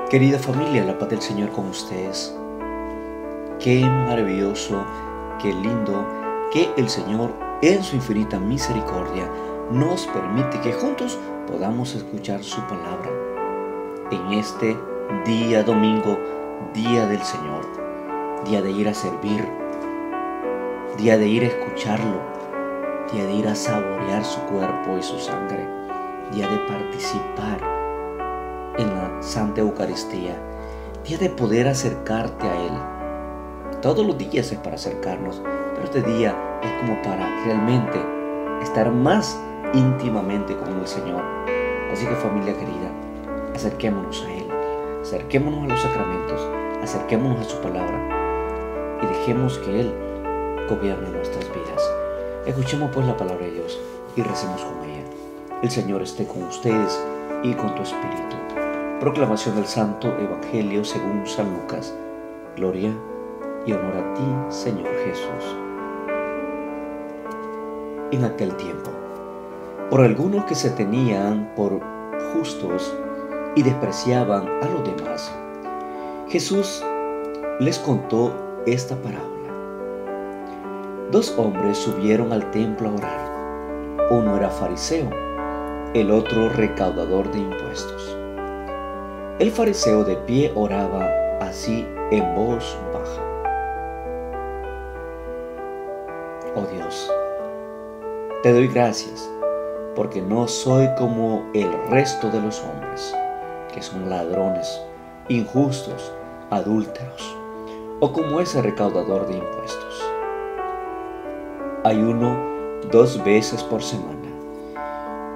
Querida familia, la paz del Señor con ustedes. Qué maravilloso, qué lindo que el Señor en su infinita misericordia nos permite que juntos podamos escuchar su palabra en este día domingo, día del Señor, día de ir a servir, día de ir a escucharlo, día de ir a saborear su cuerpo y su sangre, día de participar en la Santa Eucaristía, día de poder acercarte a Él. Todos los días es para acercarnos, pero este día es como para realmente estar más íntimamente con el Señor. Así que, familia querida, acerquémonos a Él, acerquémonos a los sacramentos, acerquémonos a su palabra y dejemos que Él gobierne nuestras vidas. Escuchemos pues la palabra de Dios y recemos con ella. El Señor esté con ustedes y con tu espíritu. Proclamación del Santo Evangelio según San Lucas. Gloria y honor a ti, Señor Jesús. En aquel tiempo, por algunos que se tenían por justos y despreciaban a los demás, Jesús les contó esta parábola. Dos hombres subieron al templo a orar. Uno era fariseo, el otro recaudador de impuestos. El fariseo de pie oraba así en voz baja: Oh Dios, te doy gracias porque no soy como el resto de los hombres, que son ladrones, injustos, adúlteros, o como ese recaudador de impuestos. Ayuno 2 veces por semana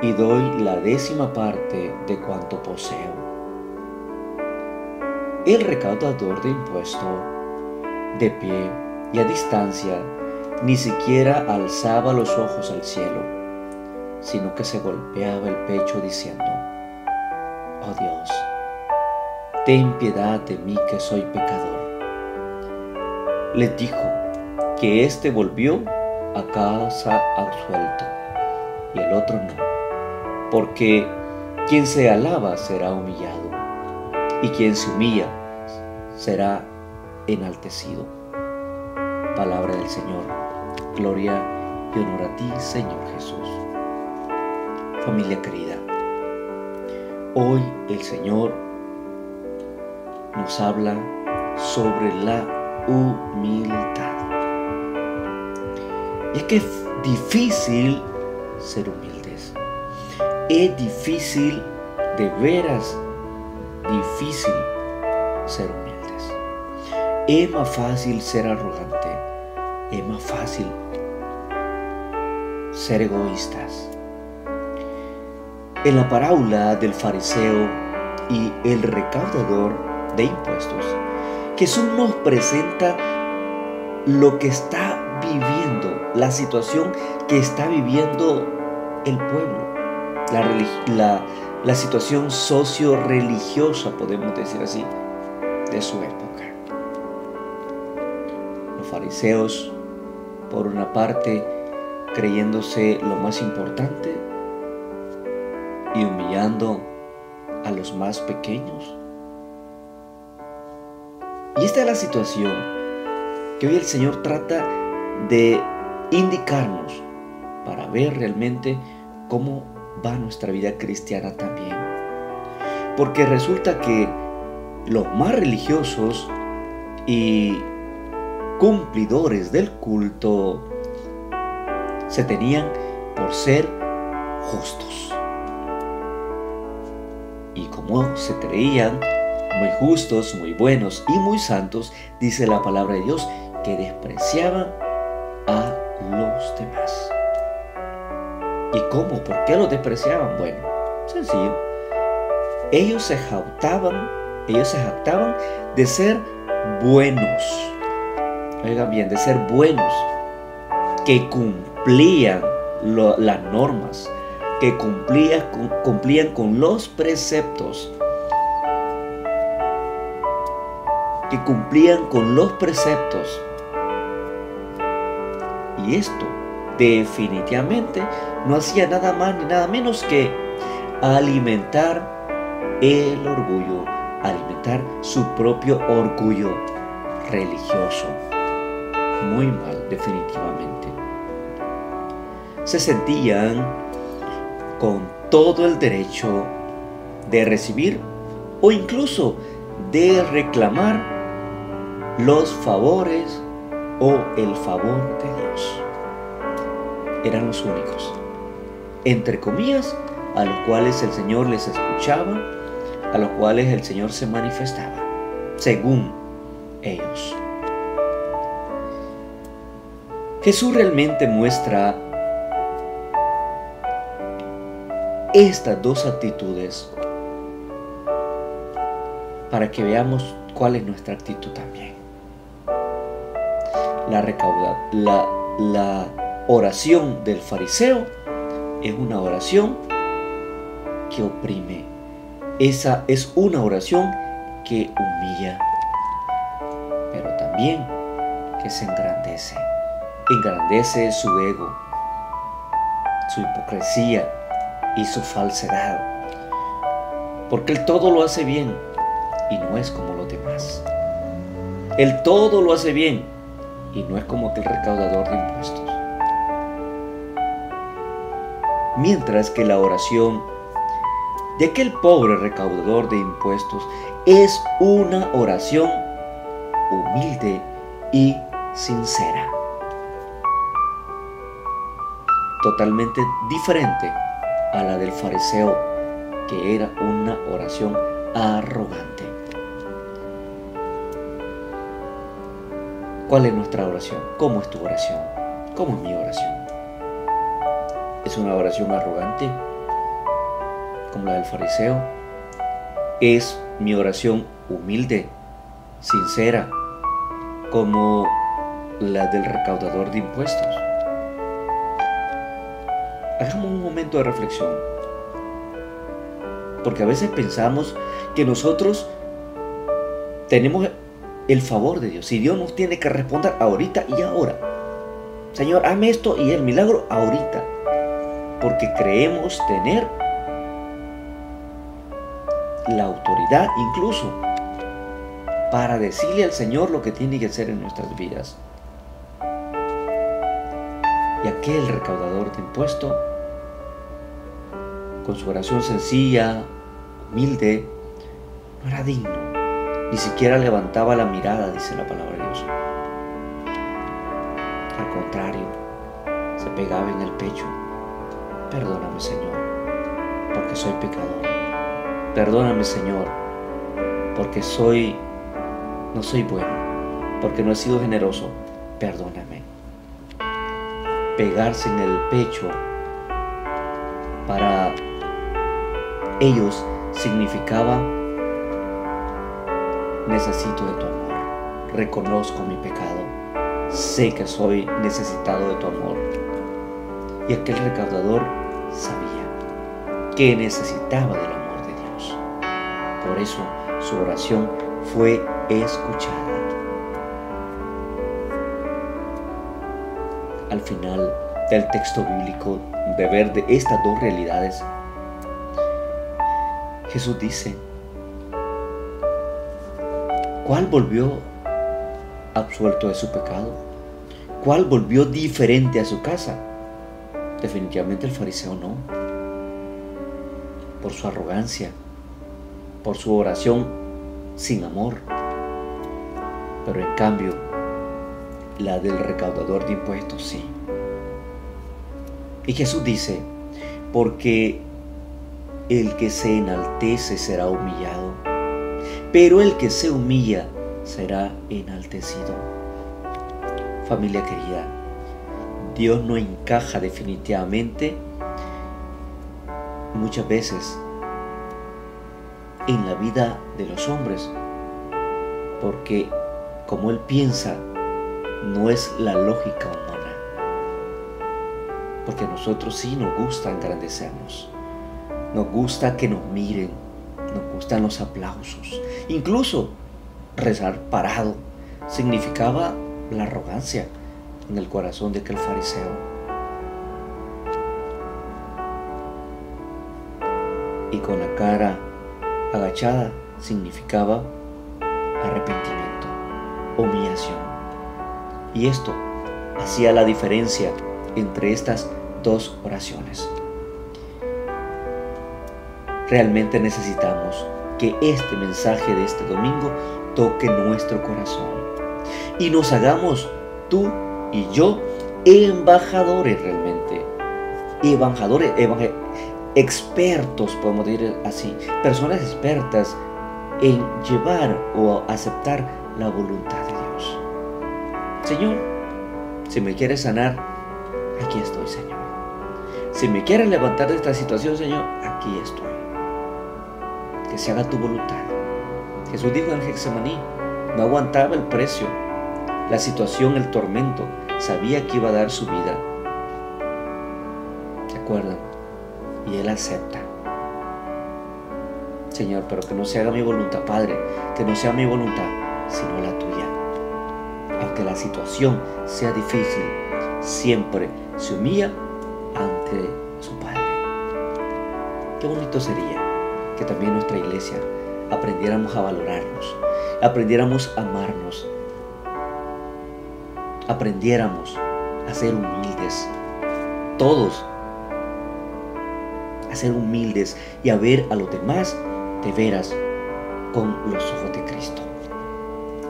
y doy la 10ª parte de cuanto poseo. El recaudador de impuestos, de pie y a distancia, ni siquiera alzaba los ojos al cielo, sino que se golpeaba el pecho diciendo: Oh Dios, ten piedad de mí que soy pecador. Les dijo que éste volvió a casa absuelto y el otro no, porque quien se alaba será humillado y quien se humilla será enaltecido. Palabra del Señor. Gloria y honor a ti, Señor Jesús. Familia querida, hoy el Señor nos habla sobre la humildad. Y es que es difícil ser humildes. Es difícil, de veras difícil ser humildes. Es más fácil ser arrogante. Es más fácil ser egoístas. En la parábola del fariseo y el recaudador de impuestos, Jesús nos presenta lo que está viviendo, la situación que está viviendo el pueblo, la situación socio-religiosa, podemos decir así, de su época. Los fariseos, por una parte, creyéndose lo más importante y humillando a los más pequeños. Y esta es la situación que hoy el Señor trata de indicarnos para ver realmente cómo va nuestra vida cristiana también. Porque resulta que los más religiosos y cumplidores del culto se tenían por ser justos. Y como se creían muy justos, muy buenos y muy santos, dice la palabra de Dios que despreciaban a los demás. ¿Y cómo? ¿Por qué los despreciaban? Bueno, sencillo. Ellos se jactaban de ser buenos. Oigan bien, de ser buenos, que cumplían las normas, que cumplían con los preceptos, Y esto definitivamente no hacía nada más ni nada menos que alimentar el orgullo, alimentar su propio orgullo religioso. Muy mal, definitivamente. Se sentían con todo el derecho de recibir o incluso de reclamar los favores o el favor de Dios. Eran los únicos, entre comillas, a los cuales el Señor les escuchaba, a los cuales el Señor se manifestaba, según ellos. Jesús realmente muestra estas dos actitudes para que veamos cuál es nuestra actitud también. La oración del fariseo es una oración que oprime. Esa es una oración que humilla, pero también que se engrandece. Engrandece su ego, su hipocresía y su falsedad, porque él todo lo hace bien y no es como los demás. Él todo lo hace bien y no es como aquel recaudador de impuestos. Mientras que la oración de aquel pobre recaudador de impuestos es una oración humilde y sincera, totalmente diferente a la del fariseo, que era una oración arrogante. ¿Cuál es nuestra oración? ¿Cómo es tu oración? ¿Cómo es mi oración? ¿Es una oración arrogante como la del fariseo? ¿Es mi oración humilde, sincera, como la del recaudador de impuestos? Hagamos un momento de reflexión, porque a veces pensamos que nosotros tenemos el favor de Dios y Dios nos tiene que responder ahorita y ahora. Señor, hazme esto y el milagro ahorita, porque creemos tener la autoridad incluso para decirle al Señor lo que tiene que hacer en nuestras vidas. Y aquel recaudador de impuestos, con su oración sencilla, humilde, no era digno, ni siquiera levantaba la mirada, dice la palabra de Dios. Al contrario, se pegaba en el pecho: perdóname, Señor, porque soy pecador. Perdóname, Señor, porque no soy bueno, porque no he sido generoso. Perdóname. Pegarse en el pecho para ellos significaba: necesito de tu amor, reconozco mi pecado, sé que soy necesitado de tu amor. Y aquel recaudador sabía que necesitaba del amor de Dios. Por eso su oración fue escuchada. Al final del texto bíblico, de ver de estas dos realidades, Jesús dice: ¿cuál volvió absuelto de su pecado? ¿Cuál volvió diferente a su casa? Definitivamente el fariseo no. Por su arrogancia, por su oración sin amor. Pero en cambio, la del recaudador de impuestos sí. Y Jesús dice: porque el que se enaltece será humillado, pero el que se humilla será enaltecido. Familia querida, Dios no encaja definitivamente muchas veces en la vida de los hombres, porque como Él piensa, no es la lógica humana. Porque a nosotros sí nos gusta engrandecernos, nos gusta que nos miren, nos gustan los aplausos. Incluso rezar parado significaba la arrogancia en el corazón de aquel fariseo. Y con la cara agachada significaba arrepentimiento, humillación. Y esto hacía la diferencia entre estas dos oraciones. Realmente necesitamos que este mensaje de este domingo toque nuestro corazón y nos hagamos, tú y yo, embajadores realmente, expertos, podemos decir así, personas expertas en llevar o aceptar la voluntad de Dios. Señor, si me quieres sanar, aquí estoy, Señor. Si me quieres levantar de esta situación, Señor, aquí estoy. Que se haga tu voluntad. Jesús dijo en Getsemaní, no aguantaba el precio, la situación, el tormento, sabía que iba a dar su vida. ¿Se acuerdan? Y Él acepta. Señor, pero que no se haga mi voluntad, Padre, que no sea mi voluntad, sino la tuya. Aunque la situación sea difícil, siempre se humilla ante su Padre. Qué bonito sería que también nuestra iglesia aprendiéramos a valorarnos, aprendiéramos a amarnos, aprendiéramos a ser humildes, todos, a ser humildes y a ver a los demás de veras con los ojos de Cristo.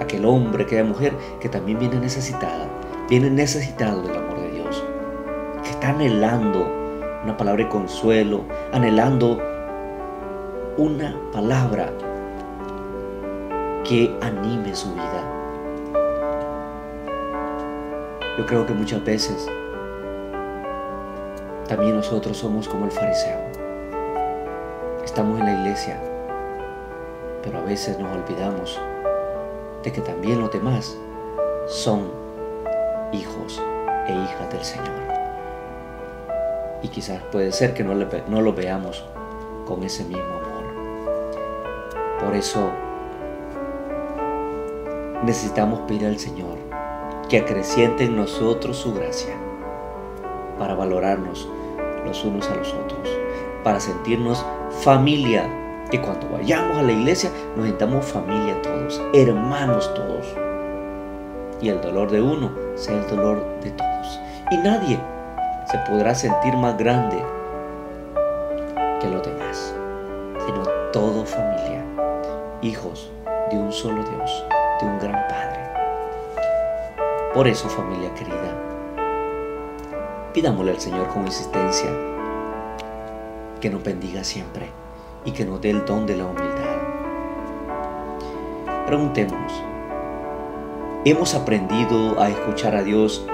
Aquel hombre, aquella mujer que también viene necesitada, viene necesitado del amor de Dios, que está anhelando una palabra de consuelo, anhelando una palabra que anime su vida. Yo creo que muchas veces también nosotros somos como el fariseo. Estamos en la iglesia, pero a veces nos olvidamos de que también los demás son hijos e hijas del Señor. Y quizás puede ser que no lo veamos con ese mismo amor. Por eso necesitamos pedir al Señor que acreciente en nosotros su gracia para valorarnos los unos a los otros, para sentirnos familia, que cuando vayamos a la iglesia nos sintamos familia todos, hermanos todos, y el dolor de uno sea el dolor de todos, y nadie se podrá sentir más grande que los demás, sino todo familia, hijos de un solo Dios, de un gran Padre. Por eso, familia querida, pidámosle al Señor con insistencia que nos bendiga siempre y que nos dé el don de la humildad. Preguntémonos, ¿hemos aprendido a escuchar a Dios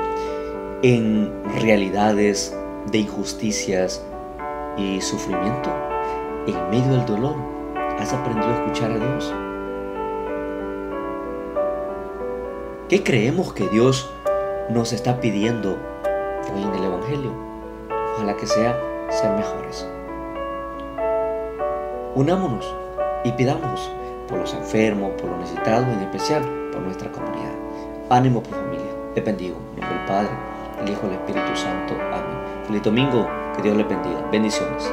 en realidades de injusticias y sufrimiento? En medio del dolor, ¿has aprendido a escuchar a Dios? ¿Qué creemos que Dios nos está pidiendo hoy en el Evangelio? Ojalá que ser mejores. Unámonos y pidamos por los enfermos, por los necesitados, en especial por nuestra comunidad. Ánimo, por familia. Les bendigo. En nombre del Padre, el Hijo y el Espíritu Santo. Amén. Feliz domingo. Que Dios les bendiga. Bendiciones.